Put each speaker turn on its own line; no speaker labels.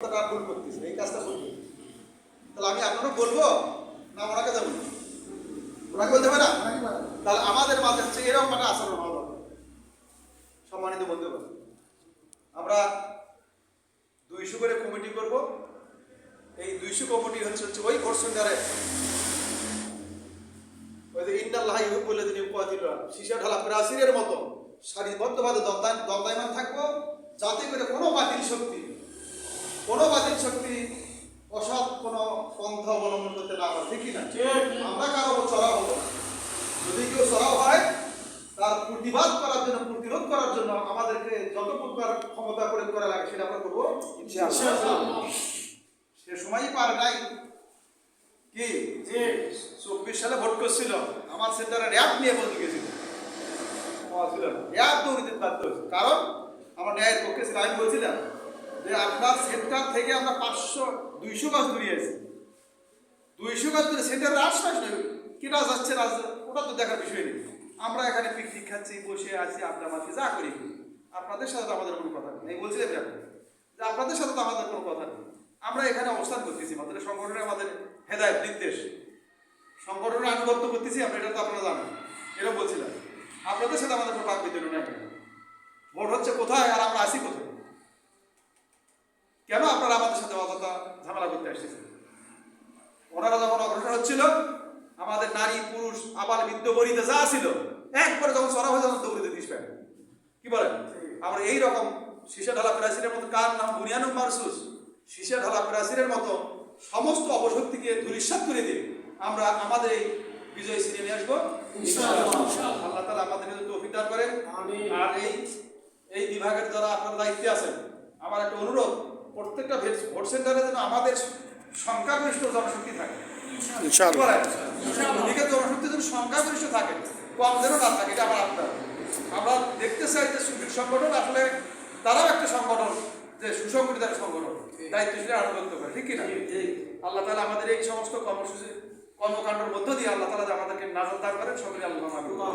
ভুল করতেছে, এই কাজটা ভুল করতেছে। তাহলে আমি আপনাকে বলবো না ওনাকে যাবো, ওনাকে বলতে হবে না? তাহলে আমাদের মাঝে হচ্ছে এরকম একটা আচরণ হওয়া দরকার। সম্মানিত বন্ধুগণ, আমরা 200 করে কমিটি করব। এই 200 কমিটি হচ্ছে ওই ভোট সেন্টারে ওই যে ইন্নাল্লাহ ইউহিব্বুল লাযিনা ইউকাতিলুনা সীসা ঢালা প্রাচীরের মতো সারিবদ্ধভাবে দণ্ডায়মান থাকবো, যাতে করে কোনো বাতিল শক্তি অসৎ কোনো পন্থা অবলম্বন করতে না পারে। ঠিক না? আমরা কারো চড়াও হবো না। যদি কেউ চড়াও হয় তার প্রতিবাদ করার জন্য, প্রতিরোধ করার জন্য আমাদেরকে যত প্রকার ক্ষমতা প্রয়োগ করা লাগে সেটা আমরা করবো ইনশাআল্লাহ। সে সময়ই পারে নাই কি 24 সালে ভোট করছিল, আমার সেন্টারে র্যাব নিয়ে বলতে গেছিল, র্যাব দৌড়িতে বাধ্য হয়েছে। কারণ আমার ন্যায়ের পক্ষে ছিল। আমি বলছিলাম যে আপনার সেন্টার থেকে আমরা 200 গাছ দূরে আছি, 200 গাছ দূরে সেন্টারের আশপাশ নেই, কেনা যাচ্ছে ওটা তো দেখার বিষয় নেই। আমরা এখানে পিকনিক খাচ্ছি, বসে আছি, আপনার মাঝে যা করি, আপনাদের সাথে তো আমাদের কোনো কথা নেই। আমি বলছিলাম যে আপনাদের সাথে তো আমাদের কোনো কথা নেই। আমরা এখানে অবস্থান করতেছি, আমাদের সংগঠনে আমাদের হেদায়েত নির্দেশ, সংগঠনের আনুগত্য করতেছি আমরা, এটা তো আপনারা জানেন। এরকম বলছিলাম, আপনাদের সাথে আমাদের কোনো বাক বিতরণ নাই। ভোট হচ্ছে কোথায় আর আমরা আসি কোথায়? কেন আপনারা আমাদের সাথে অযথা ঝামেলা করতে আসতেছেন? ওনারা যখন অগ্রসর হচ্ছিল, আমাদের নারী পুরুষ আবার বৃদ্ধ বনিতা যা ছিল একবারে যখন সরা হয়ে যখন দৌড়িতে দিস পায়, কি বলেন? আমরা এইরকম সীসা ঢালা প্রাচীরের মতো, কার নাম বুনিয়ানুম মারসুস, সীসা ঢালা প্রাচীরের মতো সমস্ত অপশক্তিকে ধূলিসাৎ করে দিয়ে আমরা আমাদের এই বিজয় ছিনিয়ে নিয়ে আসবো ইনশাআল্লাহ। আল্লাহ তাআলা আমাদের তৌফিক দান করেন। আর এই বিভাগের যারা আপনার দায়িত্বে আছেন, আমার একটা অনুরোধ, প্রত্যেকটা ভোট সেন্টারে যেন আমাদের সংখ্যাগরিষ্ঠ জনশক্তি থাকে ইনশাআল্লাহ। জনশক্তি যেন সংখ্যাগরিষ্ঠ থাকে, কম যেন না থাকে, এটা আমার আপনার। আমরা দেখতে চাই যে সুফিক সংগঠন আসলে তারাও একটা সংগঠন, যে সুসংগঠিত একটা সংগঠন, দায়িত্বশীল আনুগত্য করে। ঠিক কিনা? আল্লাহ তাআলা আমাদের এই সমস্ত কর্মসূচি কর্মকাণ্ডের মধ্য দিয়ে আল্লাহ তাআলা আমাদেরকে নাজাত দান করেন। সকলে আল্লাহ।